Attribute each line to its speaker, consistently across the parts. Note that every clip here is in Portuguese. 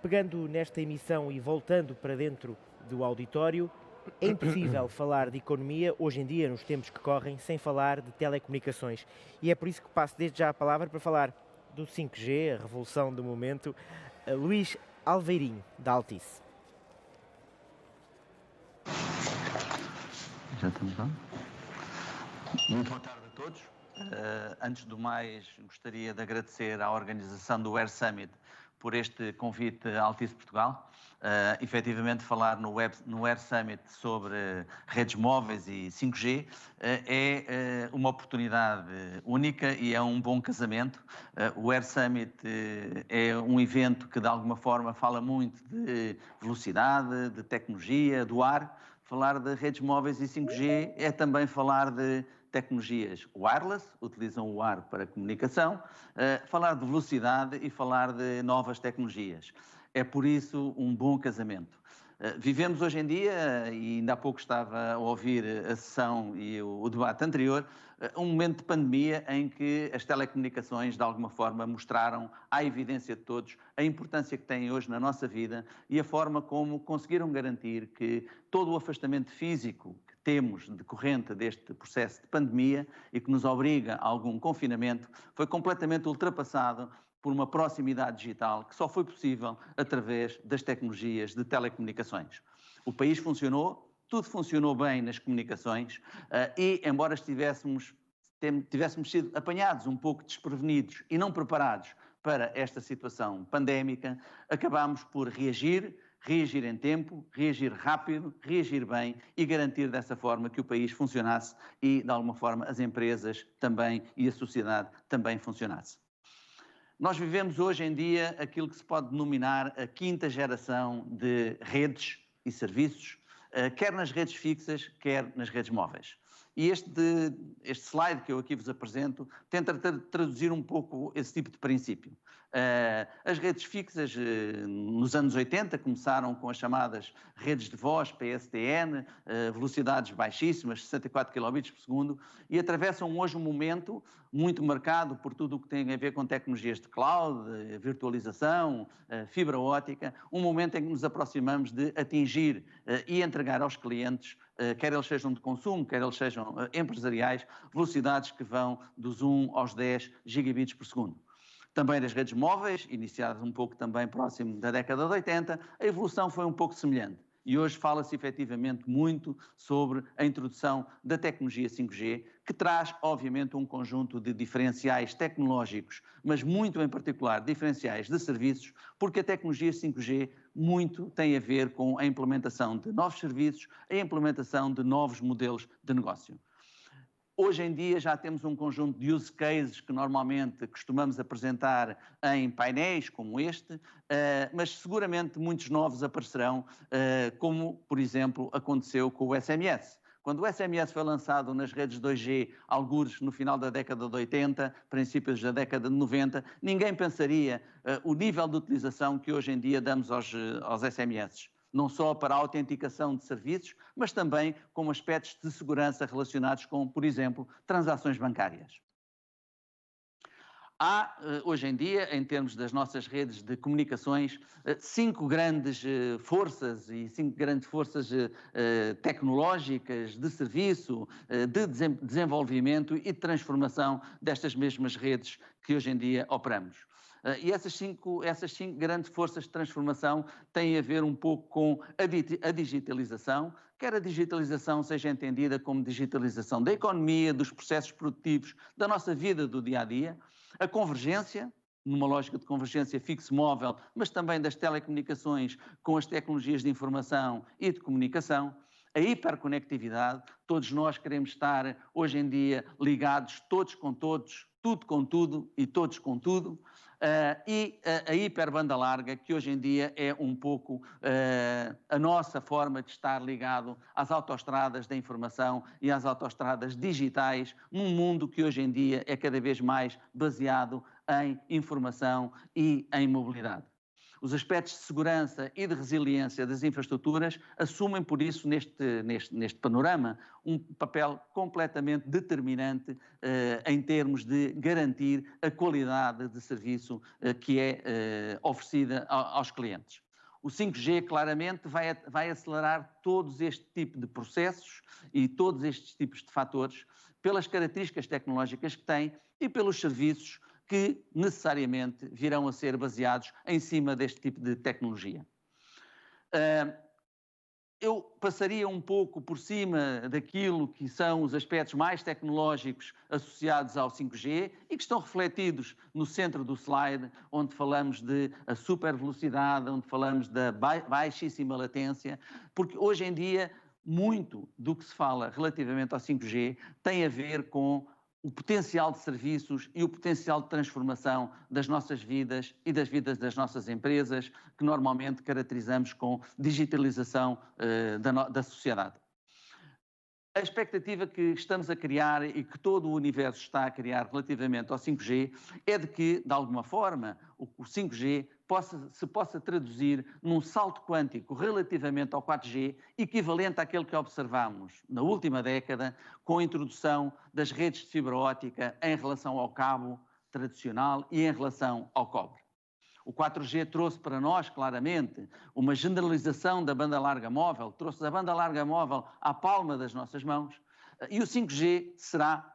Speaker 1: Pegando nesta emissão e voltando para dentro do auditório, é impossível falar de economia hoje em dia, nos tempos que correm, sem falar de telecomunicações. E é por isso que passo desde já a palavra para falar do 5G, a revolução do momento, a Luís Alveirinho, da Altice.
Speaker 2: Já estamos lá? Muito boa tarde a todos. Antes do mais, gostaria de agradecer à organização do Air Summit por este convite à Altice Portugal. Efetivamente, falar no Air Summit sobre redes móveis e 5G é uma oportunidade única e é um bom casamento. O Air Summit é um evento que, de alguma forma, fala muito de velocidade, de tecnologia, do ar. Falar de redes móveis e 5G é também falar de tecnologias wireless, utilizam o ar para comunicação, falar de velocidade e falar de novas tecnologias. É por isso um bom casamento. Vivemos hoje em dia, e ainda há pouco estava a ouvir a sessão e o debate anterior, um momento de pandemia em que as telecomunicações, de alguma forma, mostraram à evidência de todos a importância que têm hoje na nossa vida e a forma como conseguiram garantir que todo o afastamento físico que temos decorrente deste processo de pandemia e que nos obriga a algum confinamento foi completamente ultrapassado por uma proximidade digital que só foi possível através das tecnologias de telecomunicações. O país funcionou, tudo funcionou bem nas comunicações e, embora tivéssemos sido apanhados um pouco desprevenidos e não preparados para esta situação pandémica, acabámos por reagir em tempo, reagir rápido, reagir bem e garantir dessa forma que o país funcionasse e, de alguma forma, as empresas também e a sociedade também funcionasse. Nós vivemos hoje em dia aquilo que se pode denominar a quinta geração de redes e serviços, quer nas redes fixas, quer nas redes móveis. E este slide que eu aqui vos apresento tenta traduzir um pouco esse tipo de princípio. As redes fixas, nos anos 80, começaram com as chamadas redes de voz, PSTN, velocidades baixíssimas, 64 kbps, e atravessam hoje um momento muito marcado por tudo o que tem a ver com tecnologias de cloud, virtualização, fibra óptica, um momento em que nos aproximamos de atingir e entregar aos clientes, quer eles sejam de consumo, quer eles sejam empresariais, velocidades que vão dos 1 aos 10 gigabits por segundo. Também das redes móveis, iniciadas um pouco também próximo da década de 80, a evolução foi um pouco semelhante. E hoje fala-se efetivamente muito sobre a introdução da tecnologia 5G, que traz, obviamente, um conjunto de diferenciais tecnológicos, mas muito em particular diferenciais de serviços, porque a tecnologia 5G muito tem a ver com a implementação de novos serviços, a implementação de novos modelos de negócio. Hoje em dia já temos um conjunto de use cases que normalmente costumamos apresentar em painéis como este, mas seguramente muitos novos aparecerão, como, por exemplo, aconteceu com o SMS. Quando o SMS foi lançado nas redes 2G, algures no final da década de 80, princípios da década de 90, ninguém pensaria o nível de utilização que hoje em dia damos aos SMS. Não só para a autenticação de serviços, mas também com aspectos de segurança relacionados com, por exemplo, transações bancárias. Há, hoje em dia, em termos das nossas redes de comunicações, 5 grandes forças e 5 grandes forças tecnológicas de serviço, de desenvolvimento e de transformação destas mesmas redes que hoje em dia operamos. E essas cinco grandes forças de transformação têm a ver um pouco com a digitalização, quer a digitalização seja entendida como digitalização da economia, dos processos produtivos, da nossa vida do dia-a-dia, a convergência, numa lógica de convergência fixo-móvel, mas também das telecomunicações com as tecnologias de informação e de comunicação, a hiperconectividade, todos nós queremos estar hoje em dia ligados todos com todos, tudo com tudo e todos com tudo, e a hiperbanda larga, que hoje em dia é um pouco a nossa forma de estar ligado às autoestradas da informação e às autoestradas digitais, num mundo que hoje em dia é cada vez mais baseado em informação e em mobilidade. Os aspectos de segurança e de resiliência das infraestruturas assumem, por isso, neste panorama, um papel completamente determinante em termos de garantir a qualidade de serviço que é oferecida aos clientes. O 5G claramente vai acelerar todos este tipo de processos e todos estes tipos de fatores pelas características tecnológicas que tem e pelos serviços que necessariamente virão a ser baseados em cima deste tipo de tecnologia. Eu passaria um pouco por cima daquilo que são os aspectos mais tecnológicos associados ao 5G e que estão refletidos no centro do slide, onde falamos de a super velocidade, onde falamos da baixíssima latência, porque hoje em dia muito do que se fala relativamente ao 5G tem a ver com o potencial de serviços e o potencial de transformação das nossas vidas e das vidas das nossas empresas, que normalmente caracterizamos com digitalização da sociedade. A expectativa que estamos a criar e que todo o universo está a criar relativamente ao 5G é de que, de alguma forma, o 5G se possa traduzir num salto quântico relativamente ao 4G, equivalente àquele que observamos na última década com a introdução das redes de fibra óptica em relação ao cabo tradicional e em relação ao cobre. O 4G trouxe para nós, claramente, uma generalização da banda larga móvel, trouxe a banda larga móvel à palma das nossas mãos, e o 5G será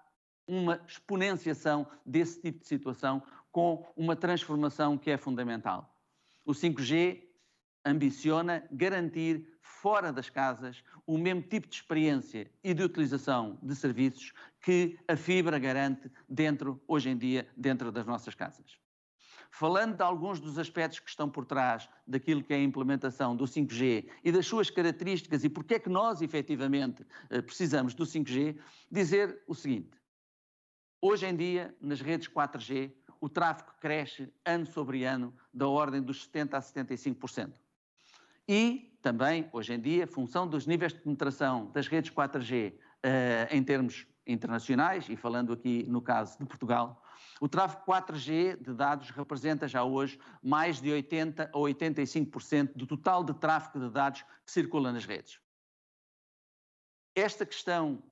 Speaker 2: uma exponenciação desse tipo de situação com uma transformação que é fundamental. O 5G ambiciona garantir fora das casas o mesmo tipo de experiência e de utilização de serviços que a fibra garante hoje em dia, dentro das nossas casas. Falando de alguns dos aspectos que estão por trás daquilo que é a implementação do 5G e das suas características e porque é que nós, efetivamente, precisamos do 5G, dizer o seguinte. Hoje em dia, nas redes 4G, o tráfego cresce ano sobre ano da ordem dos 70% a 75%. E também, hoje em dia, função dos níveis de penetração das redes 4G em termos internacionais, e falando aqui no caso de Portugal, o tráfego 4G de dados representa já hoje mais de 80% a 85% do total de tráfego de dados que circula nas redes. Esta questão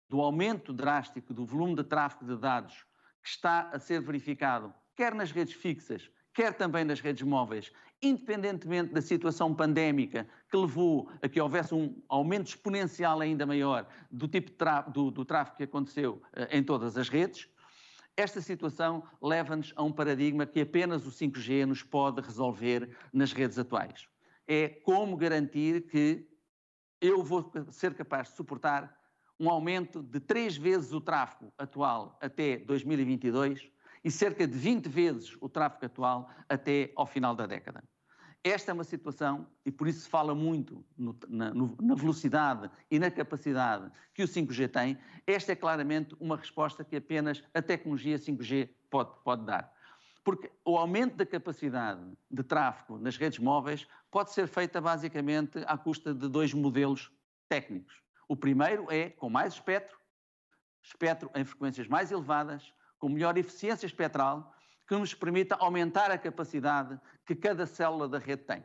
Speaker 2: do aumento drástico do volume de tráfego de dados que está a ser verificado, quer nas redes fixas, quer também nas redes móveis, independentemente da situação pandémica que levou a que houvesse um aumento exponencial ainda maior do tipo de do tráfego que aconteceu em todas as redes, esta situação leva-nos a um paradigma que apenas o 5G nos pode resolver nas redes atuais. É como garantir que eu vou ser capaz de suportar um aumento de 3 vezes o tráfego atual até 2022 e cerca de 20 vezes o tráfego atual até ao final da década. Esta é uma situação, e por isso se fala muito na velocidade e na capacidade que o 5G tem, esta é claramente uma resposta que apenas a tecnologia 5G pode dar. Porque o aumento da capacidade de tráfego nas redes móveis pode ser feita basicamente à custa de 2 modelos técnicos. O primeiro é com mais espectro em frequências mais elevadas, com melhor eficiência espectral, que nos permita aumentar a capacidade que cada célula da rede tem.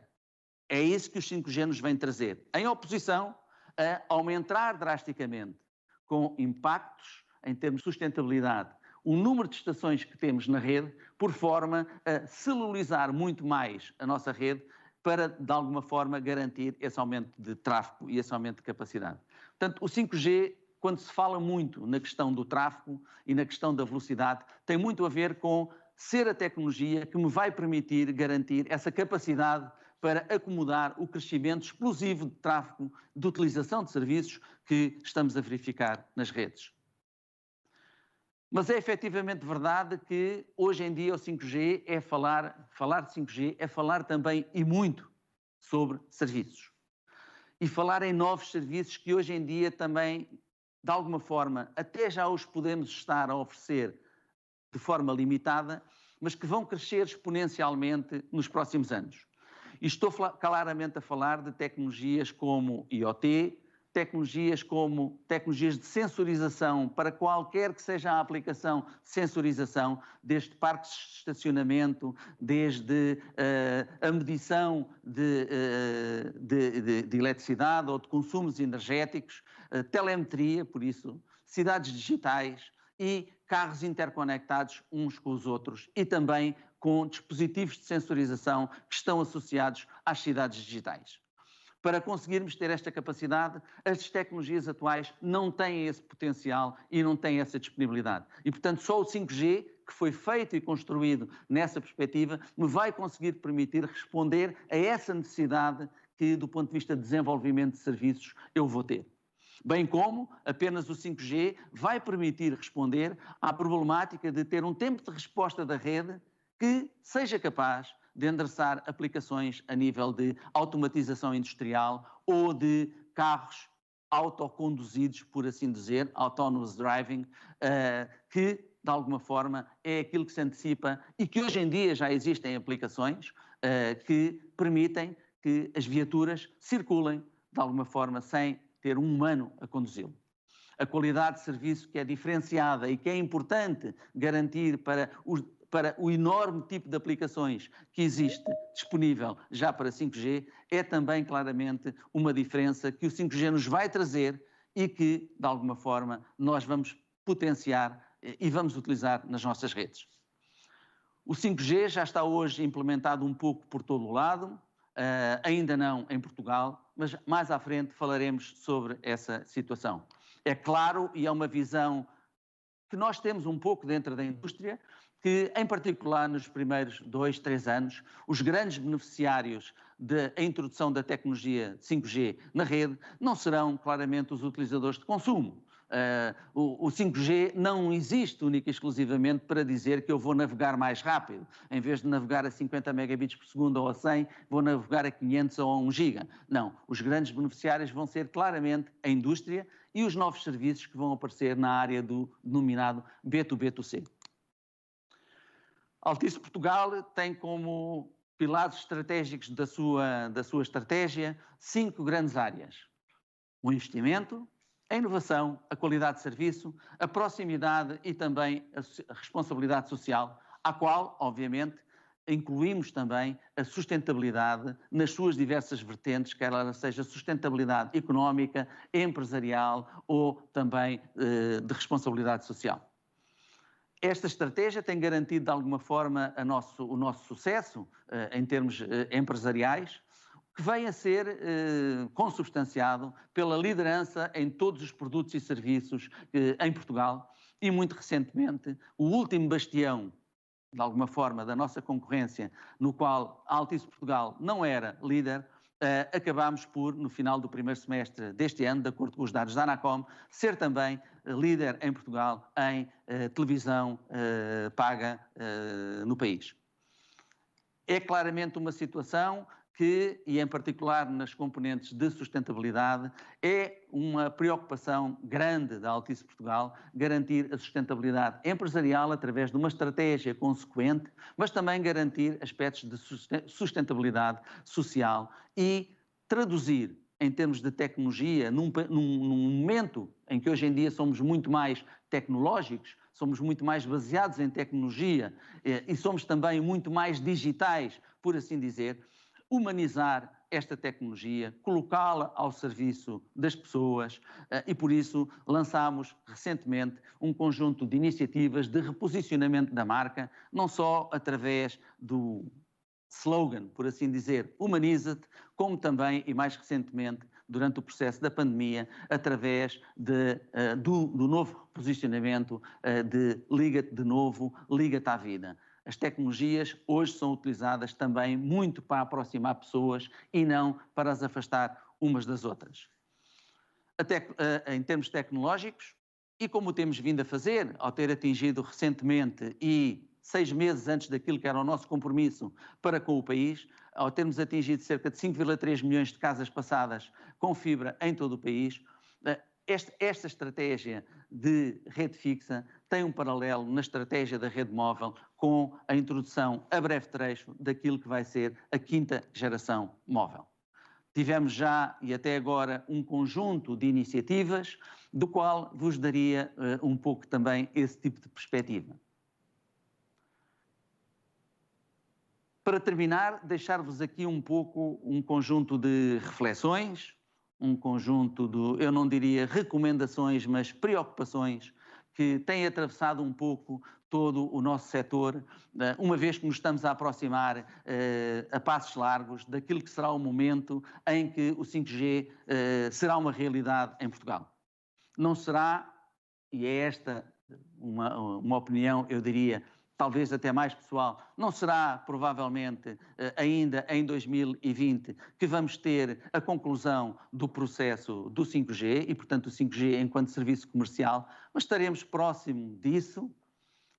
Speaker 2: É isso que o 5G nos vem trazer, em oposição a aumentar drasticamente, com impactos em termos de sustentabilidade, o número de estações que temos na rede, por forma a celularizar muito mais a nossa rede para, de alguma forma, garantir esse aumento de tráfego e esse aumento de capacidade. Portanto, o 5G, quando se fala muito na questão do tráfego e na questão da velocidade, tem muito a ver com ser a tecnologia que me vai permitir garantir essa capacidade para acomodar o crescimento explosivo de tráfego, de utilização de serviços que estamos a verificar nas redes. Mas é efetivamente verdade que hoje em dia o 5G é falar de 5G é falar também e muito sobre serviços. E falar em novos serviços que hoje em dia também, de alguma forma, até já os podemos estar a oferecer de forma limitada, mas que vão crescer exponencialmente nos próximos anos. E estou claramente a falar de tecnologias como IoT, tecnologias como tecnologias de sensorização para qualquer que seja a aplicação de sensorização, desde parques de estacionamento, desde a medição de eletricidade ou de consumos energéticos, telemetria, por isso, cidades digitais e carros interconectados uns com os outros e também com dispositivos de sensorização que estão associados às cidades digitais. Para conseguirmos ter esta capacidade, as tecnologias atuais não têm esse potencial e não têm essa disponibilidade. E, portanto, só o 5G, que foi feito e construído nessa perspectiva, me vai conseguir permitir responder a essa necessidade que, do ponto de vista de desenvolvimento de serviços, eu vou ter. Bem como apenas o 5G vai permitir responder à problemática de ter um tempo de resposta da rede que seja capaz de endereçar aplicações a nível de automatização industrial ou de carros autoconduzidos, por assim dizer, autonomous driving, que, de alguma forma, é aquilo que se antecipa e que hoje em dia já existem aplicações que permitem que as viaturas circulem, de alguma forma, sem ter um humano a conduzi-lo. A qualidade de serviço que é diferenciada e que é importante garantir para o enorme tipo de aplicações que existe disponível já para 5G, é também claramente uma diferença que o 5G nos vai trazer e que, de alguma forma, nós vamos potenciar e vamos utilizar nas nossas redes. O 5G já está hoje implementado um pouco por todo o lado, ainda não em Portugal, mas mais à frente falaremos sobre essa situação. É claro, e é uma visão que nós temos um pouco dentro da indústria, que, em particular, nos primeiros 2, 3 anos, os grandes beneficiários da introdução da tecnologia 5G na rede não serão, claramente, os utilizadores de consumo. O 5G não existe única e exclusivamente para dizer que eu vou navegar mais rápido. Em vez de navegar a 50 megabits por segundo ou a 100, vou navegar a 500 ou a 1 giga. Não, os grandes beneficiários vão ser claramente a indústria e os novos serviços que vão aparecer na área do denominado B2B2C. Altice Portugal tem como pilares estratégicos da sua estratégia 5 grandes áreas: o investimento, a inovação, a qualidade de serviço, a proximidade e também a responsabilidade social, à qual, obviamente, incluímos também a sustentabilidade nas suas diversas vertentes, quer ela seja sustentabilidade económica, empresarial ou também de responsabilidade social. Esta estratégia tem garantido, de alguma forma, o nosso sucesso em termos empresariais, que vem a ser consubstanciado pela liderança em todos os produtos e serviços em Portugal e, muito recentemente, o último bastião, de alguma forma, da nossa concorrência, no qual a Altice Portugal não era líder, acabámos por, no final do primeiro semestre deste ano, de acordo com os dados da Anacom, ser também líder em Portugal em televisão paga no país. É claramente uma situação que, e em particular nas componentes de sustentabilidade, é uma preocupação grande da Altice Portugal garantir a sustentabilidade empresarial através de uma estratégia consequente, mas também garantir aspectos de sustentabilidade social e traduzir em termos de tecnologia, num momento em que hoje em dia somos muito mais tecnológicos, somos muito mais baseados em tecnologia e somos também muito mais digitais, por assim dizer, humanizar esta tecnologia, colocá-la ao serviço das pessoas e, por isso, lançámos recentemente um conjunto de iniciativas de reposicionamento da marca, não só através do slogan, por assim dizer, humaniza-te, como também, e mais recentemente, durante o processo da pandemia, através do novo reposicionamento de liga-te de novo, liga-te à vida. As tecnologias hoje são utilizadas também muito para aproximar pessoas e não para as afastar umas das outras. Em termos tecnológicos, e como temos vindo a fazer, ao ter atingido recentemente e 6 meses antes daquilo que era o nosso compromisso para com o país, ao termos atingido cerca de 5,3 milhões de casas passadas com fibra em todo o país, esta estratégia de rede fixa tem um paralelo na estratégia da rede móvel com a introdução a breve trecho daquilo que vai ser a 5ª geração móvel. tivemos já e até agora um conjunto de iniciativas, do qual vos daria um pouco também esse tipo de perspectiva. Para terminar, deixar-vos aqui um pouco um conjunto de reflexões, um conjunto de, eu não diria recomendações, mas preocupações que têm atravessado um pouco todo o nosso setor, uma vez que nos estamos a aproximar a passos largos daquilo que será o momento em que o 5G será uma realidade em Portugal. Não será, e é esta uma opinião, eu diria, talvez até mais pessoal, não será provavelmente ainda em 2020 que vamos ter a conclusão do processo do 5G e, portanto, o 5G enquanto serviço comercial, mas estaremos próximo disso,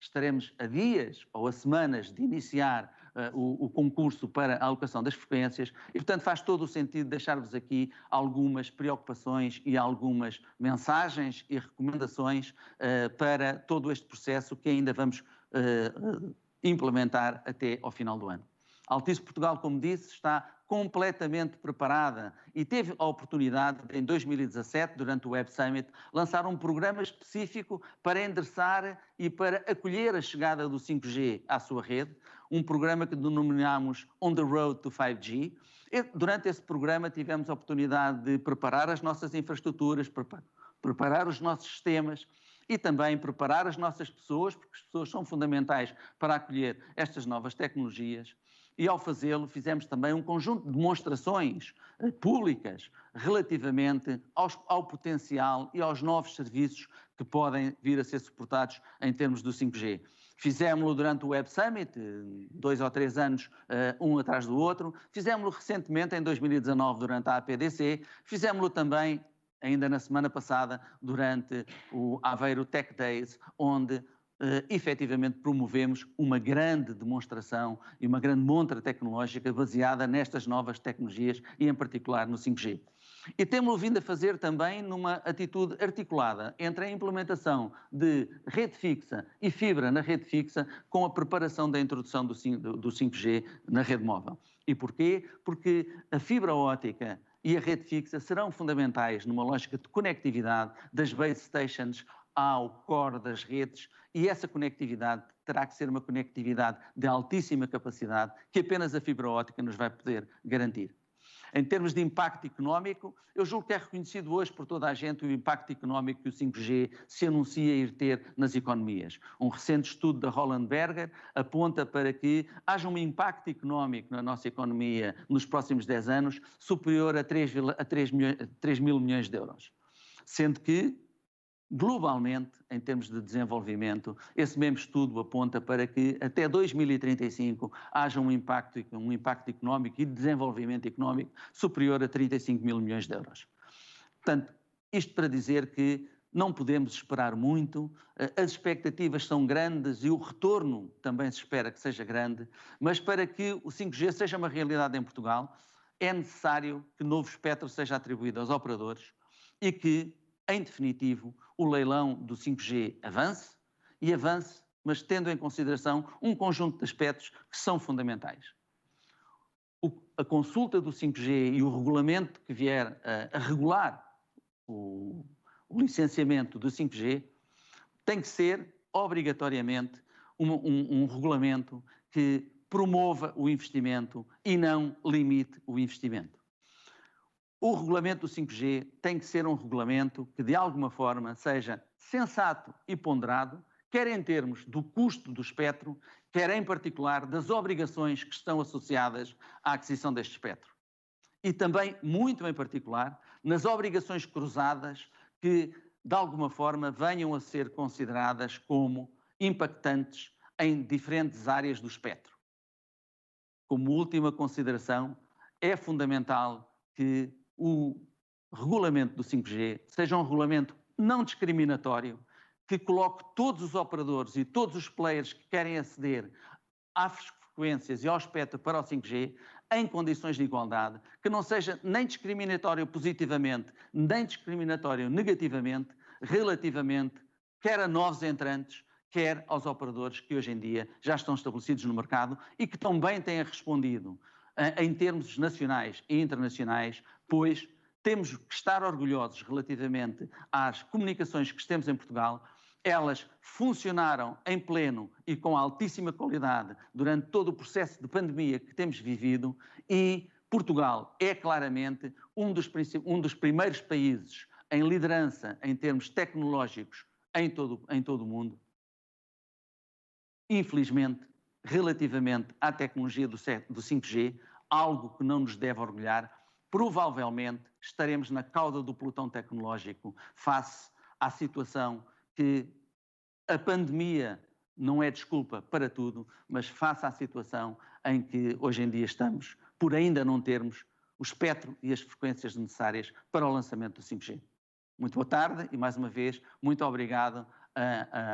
Speaker 2: estaremos a dias ou a semanas de iniciar o concurso para a alocação das frequências e, portanto, faz todo o sentido deixar-vos aqui algumas preocupações e algumas mensagens e recomendações para todo este processo que ainda vamos implementar até ao final do ano. A Altice Portugal, como disse, está completamente preparada e teve a oportunidade, em 2017, durante o Web Summit, lançar um programa específico para endereçar e para acolher a chegada do 5G à sua rede, um programa que denominamos On the Road to 5G. E, durante esse programa tivemos a oportunidade de preparar as nossas infraestruturas, preparar os nossos sistemas, e também preparar as nossas pessoas, porque as pessoas são fundamentais para acolher estas novas tecnologias. E ao fazê-lo fizemos também um conjunto de demonstrações públicas relativamente ao potencial e aos novos serviços que podem vir a ser suportados em termos do 5G. Fizemos-lo durante o Web Summit, 2 ou 3 anos, um atrás do outro. Fizemos-lo recentemente, em 2019, durante a APDC. Fizemos-lo também ainda na semana passada, durante o Aveiro Tech Days, onde efetivamente promovemos uma grande demonstração e uma grande montra tecnológica baseada nestas novas tecnologias e, em particular, no 5G. E temos vindo a fazer também numa atitude articulada entre a implementação de rede fixa e fibra na rede fixa com a preparação da introdução do 5G na rede móvel. E porquê? Porque a fibra óptica e a rede fixa serão fundamentais numa lógica de conectividade das base stations ao core das redes e essa conectividade terá que ser uma conectividade de altíssima capacidade que apenas a fibra óptica nos vai poder garantir. Em termos de impacto económico, eu julgo que é reconhecido hoje por toda a gente o impacto económico que o 5G se anuncia ir ter nas economias. Um recente estudo da Roland Berger aponta para que haja um impacto económico na nossa economia nos próximos 10 anos superior a 3 mil milhões de euros. Sendo que, globalmente, em termos de desenvolvimento, esse mesmo estudo aponta para que até 2035 haja um impacto económico e de desenvolvimento económico superior a 35 mil milhões de euros. Portanto, isto para dizer que não podemos esperar muito, as expectativas são grandes e o retorno também se espera que seja grande, mas para que o 5G seja uma realidade em Portugal, é necessário que novo espectro seja atribuído aos operadores e que, em definitivo, o leilão do 5G avance, mas tendo em consideração um conjunto de aspectos que são fundamentais. A consulta do 5G e o regulamento que vier a regular o licenciamento do 5G tem que ser, obrigatoriamente, um regulamento que promova o investimento e não limite o investimento. O regulamento do 5G tem que ser um regulamento que, de alguma forma, seja sensato e ponderado, quer em termos do custo do espectro, quer em particular das obrigações que estão associadas à aquisição deste espectro. E também, muito em particular, nas obrigações cruzadas que, de alguma forma, venham a ser consideradas como impactantes em diferentes áreas do espectro. Como última consideração, é fundamental que o regulamento do 5G seja um regulamento não discriminatório, que coloque todos os operadores e todos os players que querem aceder às frequências e ao espectro para o 5G em condições de igualdade, que não seja nem discriminatório positivamente, nem discriminatório negativamente, relativamente quer a novos entrantes, quer aos operadores que hoje em dia já estão estabelecidos no mercado e que também têm respondido em termos nacionais e internacionais, pois temos que estar orgulhosos relativamente às comunicações que temos em Portugal. Elas funcionaram em pleno e com altíssima qualidade durante todo o processo de pandemia que temos vivido e Portugal é claramente um dos primeiros países em liderança em termos tecnológicos em todo o mundo. Infelizmente, relativamente à tecnologia do 5G, algo que não nos deve orgulhar, provavelmente estaremos na cauda do pelotão tecnológico face à situação que a pandemia não é desculpa para tudo, mas face à situação em que hoje em dia estamos, por ainda não termos o espectro e as frequências necessárias para o lançamento do 5G. Muito boa tarde e, mais uma vez, muito obrigado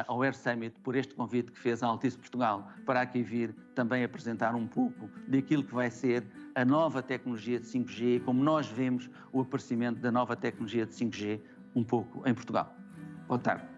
Speaker 2: ao Air Summit por este convite que fez à Altice Portugal para aqui vir também apresentar um pouco daquilo que vai ser a nova tecnologia de 5G e como nós vemos o aparecimento da nova tecnologia de 5G um pouco em Portugal. Boa tarde.